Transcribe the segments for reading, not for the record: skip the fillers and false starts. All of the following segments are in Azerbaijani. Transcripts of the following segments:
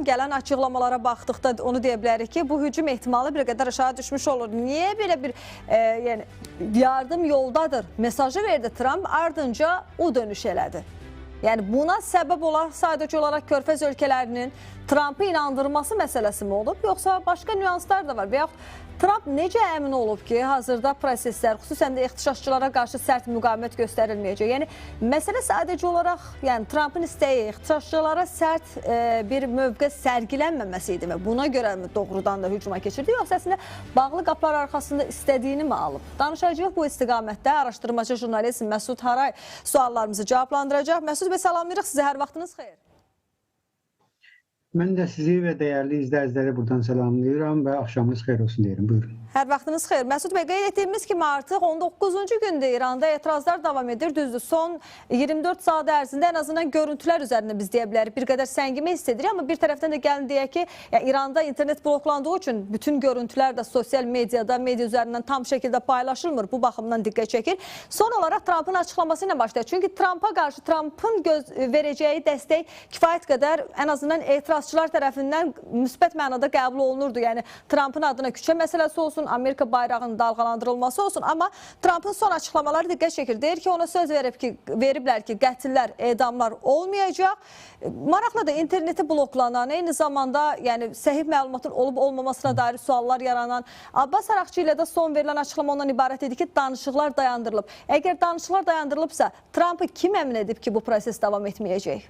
gələn açıqlamalara baxdıqda onu deyə bilərik ki, bu hücum ehtimalı bir qədər aşağı düşmüş olur. Niyə belə bir yəni, yardım yoldadır mesajı verdi Trump, ardınca o dönüş elədi? Yəni buna səbəb olaraq sadəcə olaraq Körfəz ölkələrinin Trump'ı inandırması məsələsi mi olub, yoxsa başqa nüanslar da var? Və yaxud Trump necə əmin olub ki, hazırda proseslər, xüsusən də ixtişaşçılara qarşı sərt müqavimət göstərilməyəcək? Yəni, məsələ sadəcə olaraq Trump'ın istəyi, ixtişaşçılara sərt bir mövqe sərgilənməməsi idi mi? Buna görə mi doğrudan da hücuma keçirdi? Yoxsa əslində bağlı qapılar arxasında istədiyini mi alıb? Danışacağıq bu istiqamətdə. Araşdırmacı jurnalist Məsud Haray suallarımızı cavablandıracaq. Məsud bəy, salamlayırıq sizə. Hər vaxtınız xeyir. Mən də sizi və dəyərli izləyiciləri buradan salamlayıram və axşamınız xeyir olsun deyirəm. Buyurun. Hər vaxtınız xeyir. Məsud bəy, qeyd etdiyimiz kimi artıq 19-cu gündə İranda etirazlar davam edir. Düzdür, son 24 saat ərzində ən azından görüntülər üzərində biz deyə bilərik. Bir qədər səngimə hiss edirik, amma bir tərəfdən də gəlin deyək ki, İranda internet bloklandığı üçün bütün görüntülər də sosial mediada, media üzərindən tam şəkildə paylaşılmır. Bu baxımdan diqqət çəkir. Son olaraq Trump'ın açıqlaması ilə başlayır. Çünki Trump'a qarşı Trump'ın verəcəyi dəstək kifayət qədər ən azından etirazçılar tərəfindən müsbət mənada qəbul olunurdu. Yəni Trump'ın adına küçə məsələsi olsun, Amerika bayrağının dalğalandırılması olsun, amma Trump'ın son açıqlamaları diqqət çəkir. Deyir ki, ona söz veriblər ki, qətillər, edamlar olmayacaq. Maraqla da interneti bloklanan, eyni zamanda yəni səhih məlumatın olub-olmamasına dair suallar yaranan Abbas Araqçı ilə də son verilən açıqlama ondan ibarət idi ki, danışıqlar dayandırılıb. Əgər danışıqlar dayandırılıbsa, Trump'ı kim əmin edib ki, bu proses davam etməyəcək?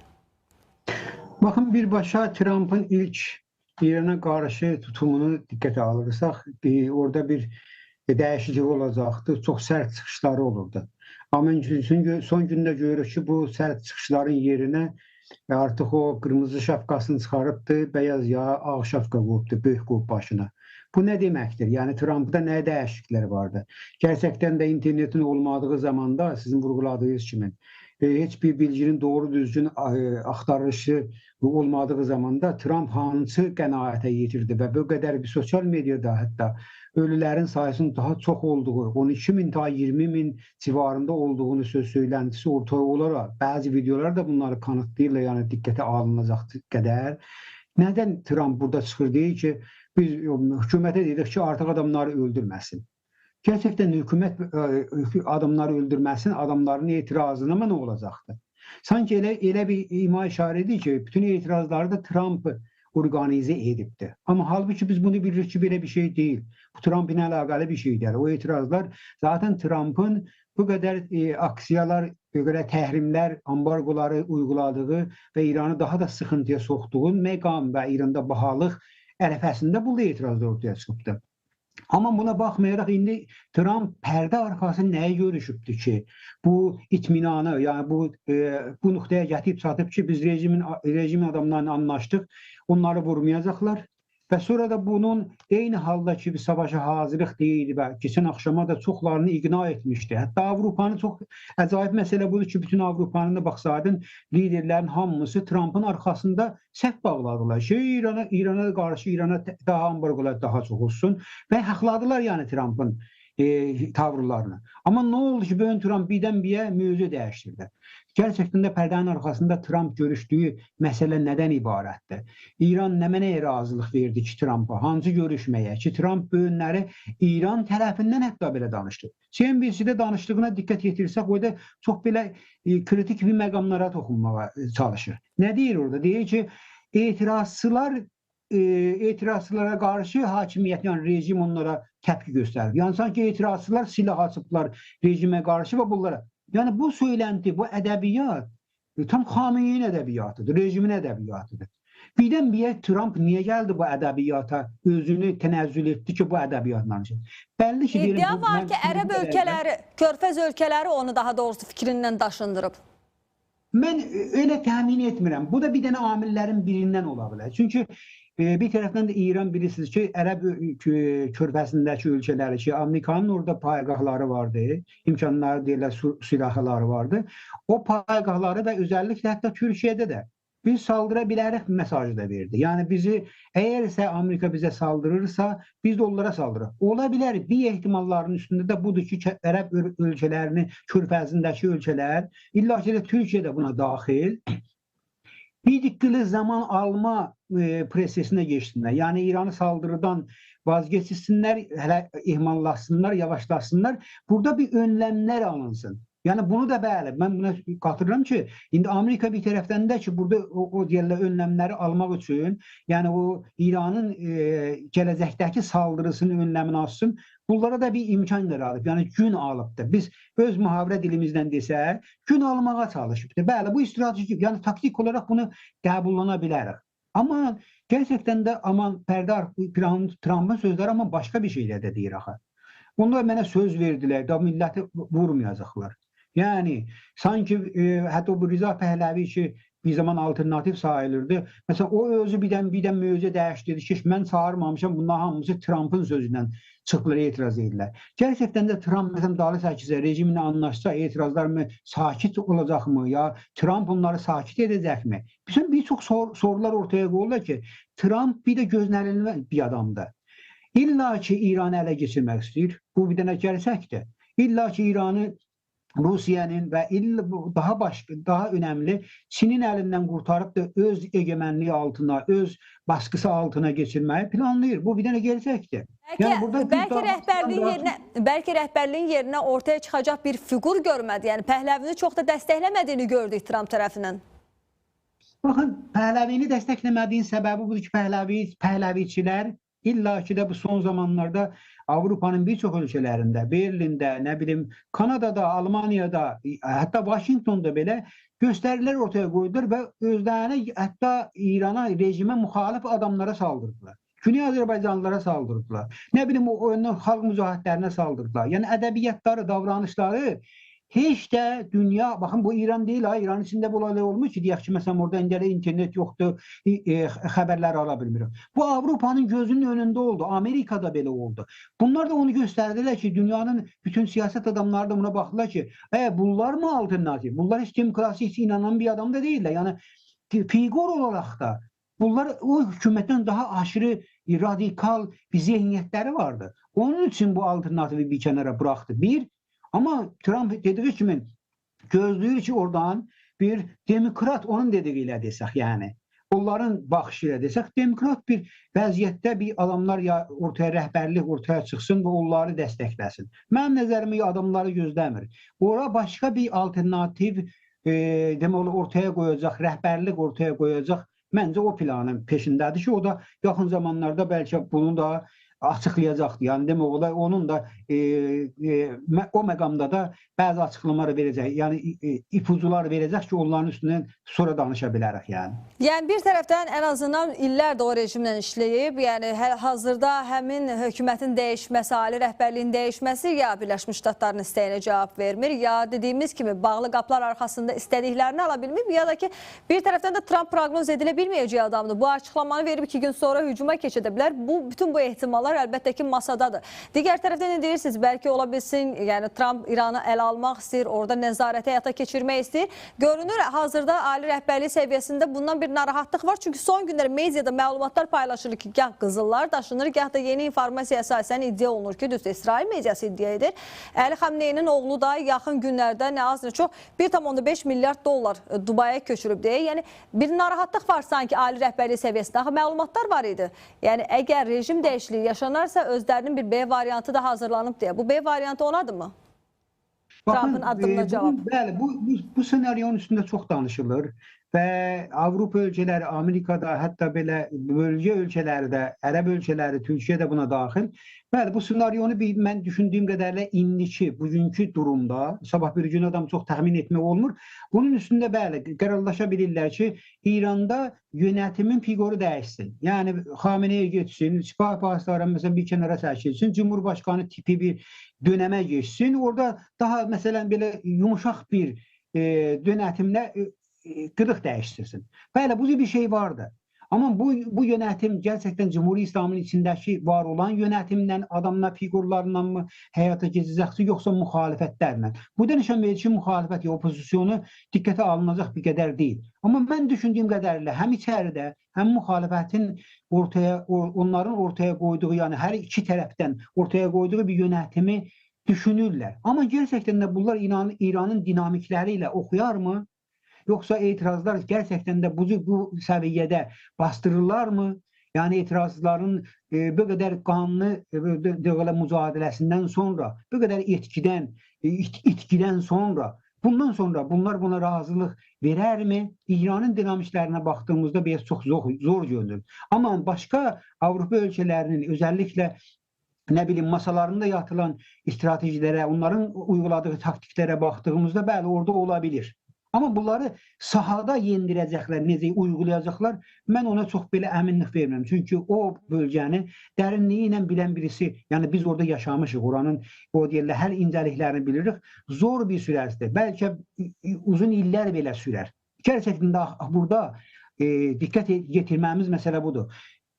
Baxın, birbaşa Trump'ın ilk İrana qarşı tutumunu diqqətə alırsaq, orada bir dəyişiklik olacaqdı, çox sərt çıxışları olurdu. Amma son gündə görürük ki, bu sərt çıxışların yerinə artıq o qırmızı şapkasını çıxarıbdı, bəyaz ya ağ şapka qoyubdu, böyük qoyub başına. Bu nə deməkdir? Yəni Trump'da nə dəyişikliklər vardı? Gerçəkdən də internetin olmadığı zamanda, sizin vurguladığınız kimi, heç bir bilginin doğru düzgün axtarışı olmadığı zamanda Trump hansı qənaətə yetirdi və bu qədər bir sosial mediada hətta ölülərin sayısının daha çox olduğu, 12.000 ta 20.000 civarında olduğunu söyləntisi ortaya olaraq, bəzi videolar da bunları kanıtlayırlar, yəni diqqətə alınacaq qədər. Nədən Trump burada çıxır deyir ki, biz hökumətə dedik ki, artıq adamları öldürməsin. Gerçəkdən hökumət adamları öldürməsin, adamların etirazına nə olacaqdır? Sanki elə bir ima işarə edir ki, bütün etirazları da Trump orqanizə edibdir. Amma halbuki biz bunu bilirik ki, belə bir şey deyil. Bu Trump'ın əlaqəli bir şey deyil. O etirazlar zaten Trump'ın bu qədər aksiyalar, bu qədər təhrimlər, ambargoları uyguladığı və İranı daha da sıxıntıya soxduğu məqam və İranda bahalıq ərəfəsində bu etirazlar ortaya çıxıbdır. Amma buna baxmayaraq indi Trump pərdə arxası nəyə görüşübdür ki, bu itminanı, yəni bu nöqtəyə gətirib çatıb ki, biz rejim adamlarla anlaşdıq, onları vurmayacaqlar. Və sonra da bunun eyni halda ki, bir savaşa hazırlıq deyildi və keçən axşama da çoxlarını iqna etmişdi. Hətta Avropanı çox əcaib məsələ budur ki, bütün Avropanın da baxsaydın, liderlərin hamısı Trump'ın arxasında səhv bağladılar. İrana qarşı İrana daha ambargolar daha çox olsun və haqladılar yəni Trump'ın tavırlarını. Amma nə oldu ki, bugün Trump birdən-birə mövzu dəyişdirdi. Gerçəkdən də pərdənin arxasında Trump görüşdüyü məsələ nədən ibarətdir? İran nə mənəyə razılıq verdi ki, Trump'a, hansı görüşməyə ki, Trump bugünləri İran tərəfindən hətta belə danışdı. CNBC-də danışdığına diqqət yetirsək, orada çox belə kritik bir məqamlara toxunmağa çalışır. Nə deyir orada? Deyir ki, etirazçılara qarşı hakimiyyət, yəni rejim onlara təpki göstərir. Yəni sanki etirazçılar silah açıblar rejimə qarşı və bunlara. Yəni bu söylənti, bu ədəbiyyat tam Xameyni'nin ədəbiyyatıdır, rejimin ədəbiyyatıdır. Birdən-birə Trump niyə gəldi bu ədəbiyyata, özünü tənəzzül etdi ki, bu ədəbiyyatla? Bəlli ki, iddia var ki, Ərəb ölkələri, Körfəz ölkələri onu daha doğrusu fikrindən daşındırıb. Mən elə təmin etmirəm. Bu da bir dənə amillərin birindən ola bilər. Çünki bir tərəfdən də İran bilirsiniz ki, Ərəb körfəzindəki ölkələri ki, Amerikanın orada paygahları vardı, imkanları deyirlər, silahları vardı. O paygahları da özəlliklə hətta Türkiyədə də biz saldıra bilərik mesajı da verdi. Yəni bizi, əgərsə Amerika bizə saldırırsa, biz də onlara saldırırıq. Ola bilər, bir ehtimalların üstündə də budur ki, Ərəb ölkələrini, körfəzindəki ölkələr, illa ki, Türkiyə də buna daxil, bir diqqəli zaman alma prosesine geçsinler. Yani İran'ı saldırıdan vazgeçsinler, hele ihmallasınlar, yavaşlasınlar. Burada bir önlemler alınsın. Yani bunu da bəli, ben buna katılıyorum ki, indi Amerika bir tərəfdən də ki, burada o deyirlər önlemleri almaq üçün, yani o İran'ın gələcəkdəki saldırısının önlemini alsın, bunlara da bir imkan yaradıb, yani gün alıbdır. Biz öz muhavirə dilimizdən desək, gün almağa çalışıbdır. Bəli, bu stratejik, yani taktik olarak bunu qəbullana bilərik. Ama gerçekten de aman Trump'ın sözleri ama başka bir şeyler de deyir axı. Onlar mənə söz verdiler, da milləti vurmayacaqlar. Yani sanki hatta bu Rıza Pəhləvi ki bir zaman alternatif sayılırdı. Mesela o özü birdən mövzu dəyişdirdi ki, mən çağırmamışam, bunlar hamısı Trump'ın sözündən çıxdılar, etiraz edirlər. Gerçekten de Trump mesela Dalı 8'e rejiminle anlaşsa etirazlar mı sakit olacak mı ya Trump onları sakit edecek mi? Bizim birçok sorular ortaya koyuyorlar ki Trump bir de gözlənilən bir adamdır. İlla ki İran'ı ələ geçirmək istəyir. Bu bir dənə gəlsəkdir. İlla ki İran'ı Rusiyanın ve daha önemli Çin'in elinden kurtarıp da öz egemenliği altına, öz baskısı altına geçirmeyi planlayır. Bu bir tane gelecektir. Belki rəhbərliyin yerinə ortaya çıxacaq bir figur görmədi. Yani Pəhləvini çox da dəstəkləmədiyini gördük Trump tərəfindən. Bakın, Pəhləvini dəstəkləmədiyin səbəbi budur ki, Pəhləviçilər İlla ki de bu son zamanlarda Avrupa'nın birçok ülkelerinde, Berlin'de, ne bileyim Kanada'da, Almanya'da, hatta Washington'da bile gösteriler ortaya koydular ve özlerine hatta İran'a, rejime muhalif adamlara saldırdılar. Güney Azerbaycanlılara saldırdılar. Ne bileyim o halk müzahitlerine saldırdılar. Yani edebiyatları, davranışları hiç de dünya, bakın bu İran değil ha, İran içinde bu olay olmuş ki, deyək ki, mesela orada internet yoktu, haberler alabilmiyorum. Bu Avrupa'nın gözünün önünde oldu, Amerika'da böyle oldu. Bunlar da onu gösterdiler ki, dünyanın bütün siyaset adamları da buna baktılar ki, bunlar mı alternatif? Bunlar hiç demokrasiye inanan bir adam da değiller. Yani figur olarak da bunlar o hükümetten daha aşırı radikal bir zihniyetleri vardı. Onun için bu alternatifi bir kenara bıraktı. Ama Trump dediği kimi gözlüyür ki oradan bir demokrat, onun dediğiyle desək yani. Onların baxışıyla desək, demokrat bir vəziyyətdə bir adamlar ya ortaya rəhbərlik ortaya çıxsın və onları dəstəkləsin. Mənim nəzərimə adamları gözləmir. Ora başqa bir alternativ deməli ortaya qoyacaq, rəhbərlik ortaya qoyacaq. Məncə o planın peşindədir ki, o da yaxın zamanlarda bəlkə bunu da açıqlayacaqdır. Yəni demək olar onun da o məqamda da bəzi açıqlamalar verəcək. Yəni ipucular verəcək ki, onların üstündən sonra danışa bilərik yəni. Yəni bir tərəfdən ən azından illərdir o rejimlə işləyib. Yəni hazırda həmin hökumətin dəyişməsi, ali rəhbərliyin dəyişməsi ya Birləşmiş Ştatların istəyinə cavab vermir, ya dediyimiz kimi bağlı qapılar arxasında istədiklərini ala bilmir, ya da ki bir tərəfdən də Trump proqnoz edilə bilməyəcək adamdır. Bu açıqlamanı verib 2 gün sonra hücuma keçə bilər. Bütün bu ehtimallar əlbəttə ki masadadır. Digər tərəfdən ne deyirsiniz? Bəlkə ola bilsin, yəni Trump İranı ələ almaq istəyir, orada nəzarəti həyata keçirmək istəyir. Görünür, hazırda ali rəhbərlik səviyyəsində bundan bir narahatlıq var. Çünki son günlər mediada məlumatlar paylaşılır ki, gah qızıllar daşınır, gah da yeni informasiya əsasən iddia olunur ki, düzdür, İsrail mediası iddia edir. Əli Xamneyinin oğlu da yaxın günlərdə nə az nə çox 1,5 milyard dollar Dubaya köçürüb deyə. Yəni bir narahatlıq var sanki ali rəhbərlik səviyyəsində. Axı məlumatlar var idi. Yəni əgər rejim dəyişikliyi yaşanarsa özlərinin bir B variantı da hazırlanıb deyə. Bu B variantı onadır mı? Trump'ın addımına cavab. Bəli, bu senaryonun üstündə çox danışılır və Avropa ölkələri, Amerikada, hətta belə bölgə ölkələri də, Ərəb ölkələri, Türkiyə də buna daxil. Bəli, bu senaryonu mən düşündüyüm qədərlə indiki, bugünkü durumda, sabah bir gün adam çox təxmin etmək olmur. Bunun üstündə bəli, qərarlaşa bilirlər ki, İranda yönetimin figoru dəyişsin. Yəni, Xamene'ye geçsin, Sipah Pasları'nın mesela bir kenara çəkilsin, Cumhurbaşkanı tipi bir dönəmə geçsin. Orada daha mesela böyle yumuşaq bir yönetimle qırıq dəyişdirsin. Bəli, bu bir şey vardı. Ama bu yönetim gerçekten Cumhuriyet İslam'ın içindeki var olan yönetimle, adamla, figurlarla mı hayata geçecekse yoksa muhalefetlerle. Bu da nişan verir ki, muhalefet ya opozisyonu dikkate alınacak bir kadar değil. Ama ben düşündüğüm kadarıyla hem içeride hem muhalefetin onların ortaya koyduğu, yani her iki taraftan ortaya koyduğu bir yönetimi düşünürler. Ama gerçekten de bunlar İran'ın dinamikleriyle okuyar mı? Yoksa etirazlar gerçekten de bu seviyede bastırırlarmı? Yani etirazların bu kadar kanlı mücadelesinden sonra, bu kadar itkiden sonra, bundan sonra bunlar buna razılık verer mi? İranın dinamiklerine baktığımızda biraz çok zor görünür. Ama başka Avrupa ülkelerinin özellikle ne bileyim masalarında yatılan stratejilere, onların uyguladığı taktiklere baktığımızda bəli orada olabilir. Ama bunları sahada yendirəcəklər, necə uygulayacaqlar, mən ona çox belə əminlik vermirəm. Çünki o bölgəni dərinliyi ilə bilən birisi, yəni biz orada yaşamışıq, oranın o deyirlər, hər incəliklərini bilirik. Zor bir sürəzdir. Bəlkə uzun illər belə sürər. Gerçekten de burada dikkat getirmemiz mesele budur.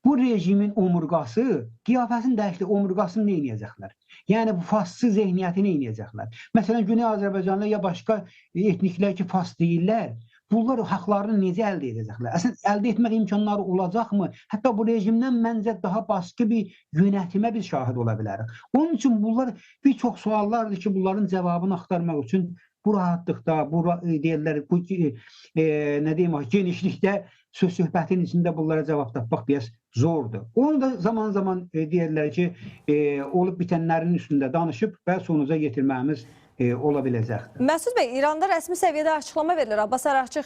Bu rejimin omurgası, qiyafəsini dəyişdi, omurgasını nə edəcəklər? Yəni bu fasçı zehniyyəti nə edəcəklər? Məsələn, Güney Azərbaycanlı ya başqa etniklər ki, fas deyirlər, bunlar haqlarını necə əldə edəcəklər? Əslində, əldə etmək imkanları olacaqmı? Hətta bu rejimdən məncə daha baskı bir yönetimə biz şahid ola bilərik. Onun üçün bunlar bir çox suallardır ki, bunların cavabını axtarmaq üçün bu rahatlıqda, bu deyirlər, bu nə deyim, genişlikdə söz-söhbətin içində bunlara cavab tapmaq biraz zordur. Onu da zaman zaman deyirlər ki, olub bitənlərin üstündə danışıb və sonuca getirməyimiz ola biləcəkdir. Məsud bəy, İranda rəsmi səviyyədə açıqlama verilir. Abbas Araqçı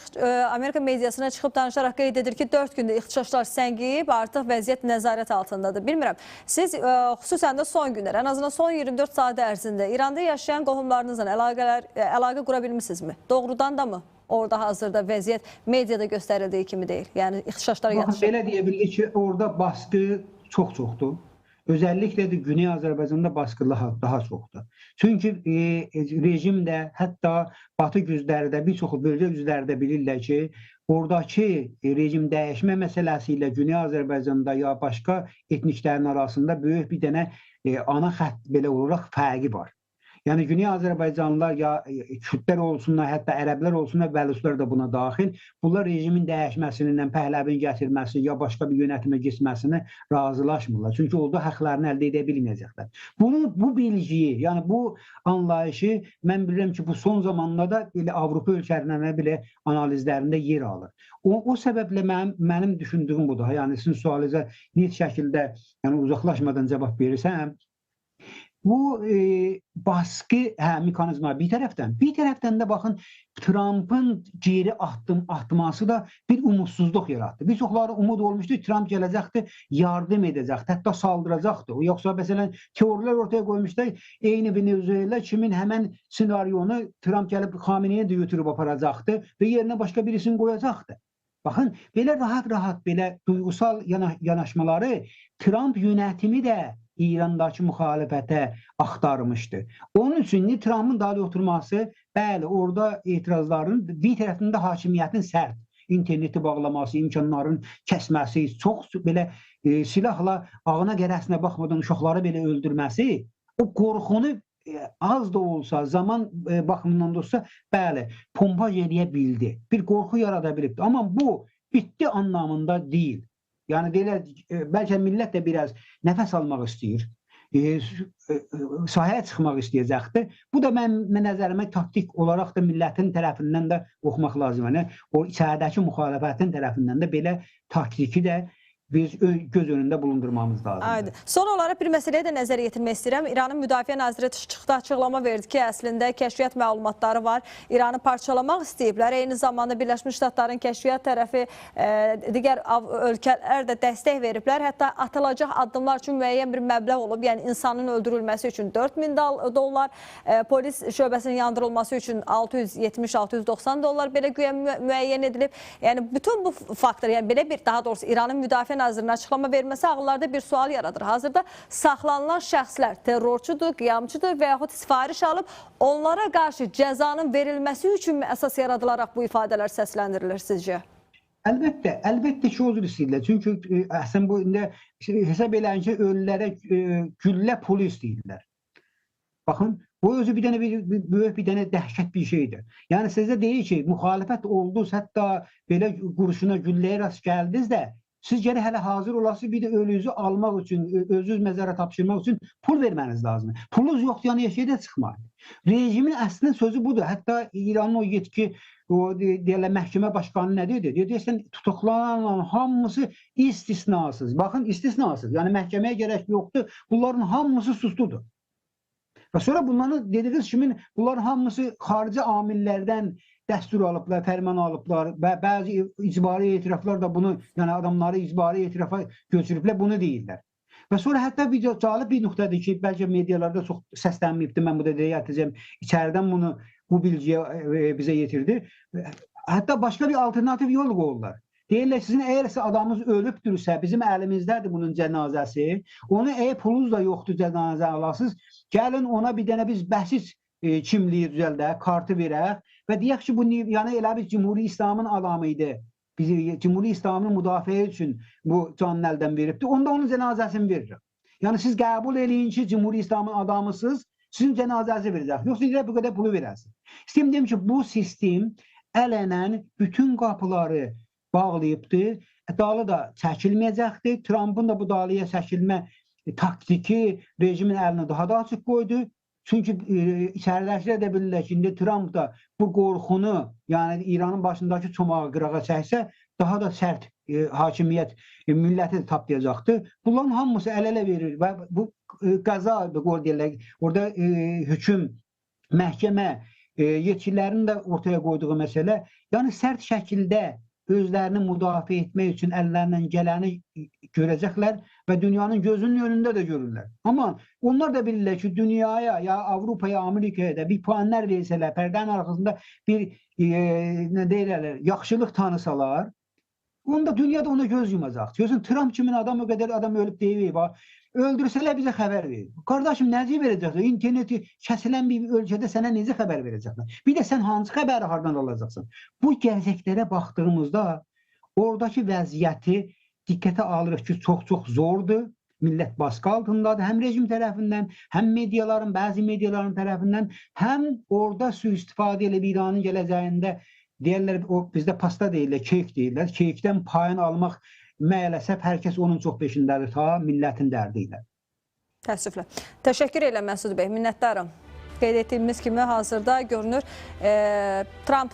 Amerika mediasına çıxıb danışaraq qeyd edir ki, 4 gündə ixtişaşlar səngiyib, artıq vəziyyət nəzarət altındadır. Bilmirəm, siz xüsusən də son günlər, ən azından son 24 saat ərzində İranda yaşayan qohumlarınızla əlaqə qura bilmirsinizmi? Doğrudan da mı? Orada hazırda vəziyyət mediada göstərildiyi kimi deyil. Yəni ixtişaşlar yatışır. Belə deyə bilir ki, orada baskı çoxdur. Özellikle de Güney Azərbaycanda baskı daha çoxdur. Çünki rejim də, hətta Batı gücləri də, bir çox bölgə gücləri də bilirlər ki, oradakı rejim dəyişmə məsələsi ilə Güney Azərbaycanda ya başqa etniklərin arasında böyük bir dənə ana xətt belə olaraq fərqi var. Yani Güney Azərbaycanlılar ya Kürtlər olsunlar, hətta ərəblər olsunlar, bəluslar da buna daxil. Bunlar rejimin dəyişməsindən, pəhləvin gətirməsi ya başqa bir yönetimə geçməsini razılaşmırlar. Çünki orada haqlarını əldə edə bilməyəcəklər. Bu bilgiyi, yəni bu anlayışı mən bilirəm ki, bu son zamanlarda belə Avropa ölkələrində belə analizlərində yer alır. O səbəblə mənim düşündüyüm budur. Yəni sizin sualınıza net şəkildə, yəni uzaqlaşmadan cavab verirsəm, bu baskı mekanizma bir tərəfdən də baxın Trump'ın geri atması da bir umutsuzluq yarattı. Bir çoxları umud olmuşdu, Trump gələcəkdir, yardım edəcəkdir, hətta saldıracaqdır. Yoxsa məsələn teorilər ortaya qoymuşlar, eyni Venezuela kimin həmən senaryonu Trump gəlib Xameneyə də götürüb aparacaqdır və yerinə başqa birisini qoyacaqdır. Baxın, belə rahat belə duygusal yanaşmaları Trump yönetimi də İrandakı müxalifətə axtarmışdı. Onun üçün Trump'ın dalı oturması, bəli, orada etirazların bir tərəfində hakimiyyətin sərt, interneti bağlaması, imkanların kəsməsi, çox belə silahla ağına qərəsinə baxmadan uşaqları belə öldürməsi, o qorxunu az da olsa, zaman baxımından da olsa, bəli, pompaj edə bildi. Bir qorxu yarada bilibdi. Amma bu bitti anlamında deyil. Yani bəlkə millət də biraz nəfəs almaq istəyir, sahaya çıxmaq istəyəcəkdir. Bu da mən nəzərimə taktik olaraq da millətin tərəfindən də oxumaq lazım. Yəni, o içəridəki müxalifətin tərəfindən də belə taktiki də biz göz önündə bulundurmamız lazımdır. Son olaraq bir məsələyə də nəzər yetirmək istəyirəm. İranın Müdafiə Naziri çıxdı, açıqlama verdi ki, əslində kəşfiyyat məlumatları var. İranı parçalamaq istəyiblər. Eyni zamanda Birləşmiş Ştatların kəşfiyyat tərəfi digər ölkələr də dəstək veriblər. Hətta atılacaq addımlar üçün müəyyən bir məbləğ olub. Yəni insanın öldürülməsi üçün $4000, polis şöbəsinin yandırılması üçün $670-690 belə güya müəyyən edilib. Yəni bütün bu faktor, yəni belə bir, daha doğrusu İranın Müdafiə Nazirinin açıqlama verməsi ağıllarda bir sual yaradır. Hazırda saxlanılan şəxslər terrorçudur, qiyamçıdır və yaxud sifariş alıb onlara qarşı cəzanın verilməsi üçün əsas yaradılaraq bu ifadələr səsləndirilir sizcə? Əlbəttə ki, o cür istəyirlər. Çünki əslən bu hesab eləyən ki, ölülərə güllə polis deyirlər. Baxın, bu özü böyük bir dənə dəhşət bir şeydir. Yəni sizə deyir ki, müxalifət oldunuz, hətta belə qurşuna, gülləyə rast gəldiniz də, siz gərək hələ hazır olasınız, bir də ölünüzü almaq üçün, özünüz məzara tapşırmaq üçün pul verməniz lazımdır. Pulunuz yoxdur, yəni eşiyə çıxmayın. Rejimin əslində sözü budur. Hətta İranın o yetki, o deyirlər məhkəmə başqanı nə dedi? Deyirsən, tutuklanan hamısı istisnasız. Baxın, istisnasız. Yəni məhkəməyə gərək yoxdur. Bunların hamısı suçludur. Və sonra bunların dediyiniz kimi bunların hamısı xarici amillərdən dəstur alıblar, fərman alıblar və bəzi icbari etiraflar da bunu, yəni adamları icbari etirafa götürüblər, bunu deyirlər. Və sonra hətta bir cəlib bir nöqtədir ki, bəlkə medialarda çox səslənməyibdir, mən bu da deyəcəm, içəridən bunu, bu bilgiyə bizə yetirdi. Hətta başqa bir alternativ yol qoyurlar. Deyirlər, sizin əgərsə adamınız ölübdürsə, bizim əlimizdədir bunun cənazəsi, onu əgər pulunuz da yoxdur cənazə alasınız, gəlin ona bir dənə biz bəsis kimliyi düzəldək, kartı verək və deyək ki, bu yəni elə bir Cumhuri İslamın adamı idi. Bizi Cumhuri İslamın müdafiə üçün bu canını əldən veribdir. Onda onun cənazəsini veririk. Yəni siz qəbul eləyin ki, Cumhuri İslamın adamısınız, sizin cənazəsi verəcək. Yoxsa deyirək, bu qədər pulu verəsiniz. İstəyim deyim ki, bu sistem ələnən bütün qapıları bağlayıbdır. Dalı da çəkilməyəcəkdir. Trumpın da bu dalıya çəkilmə taktiki rejimin əlinə daha da açıq qoydu. Çünki içəridəkilər də bilirlər ki, indi Trump da bu qorxunu, yəni İranın başındakı çomağı qırağa çəksə, daha da sərt hakimiyyət milləti taplayacaqdır. Bunların hamısı əl-ələ verir və bu qəza, orada hökm, məhkəmə yetkilərinin də ortaya qoyduğu məsələ, yəni sərt şəkildə özlərini müdafiə etmək üçün əllərindən gələni görəcəklər və dünyanın gözünün önündə də görürlər. Amma onlar da bilirlər ki, dünyaya, ya Avropaya, Amerikaya da bir puanlar versələr, pərdənin arxasında bir nə deyirlər, yaxşılıq tanısalar, onda dünyada ona göz yumacaq. Görürsən, Trump kimin adam o qədər adam ölüb deyib, öldürsələr bizə xəbər verir. Qardaşım, necə verəcəklər? İnterneti kəsilən bir ölkədə sənə necə xəbər verəcəklər? Bir də sən hansı xəbəri hardan alacaqsan? Bu gələcəklərə baxdığımızda oradakı vəziyyəti diqqətə alırıq ki, çox-çox zordur. Millət baskı altındadır. Həm rejim tərəfindən, həm mediaların, bəzi mediaların tərəfindən, həm orada sui-istifadə edib İranın gələcəyində deyirlər, bizdə pasta deyirlər, keyik deyirlər. Keyikdən payını almaq məyələsəb, hər kəs onun çox peşindədir, ta millətin dərdi ilə. Təəssüflə. Təşəkkür edirəm Məsud bəy, minnətdarım. Qeyd etdiyimiz kimi hazırda görünür Trump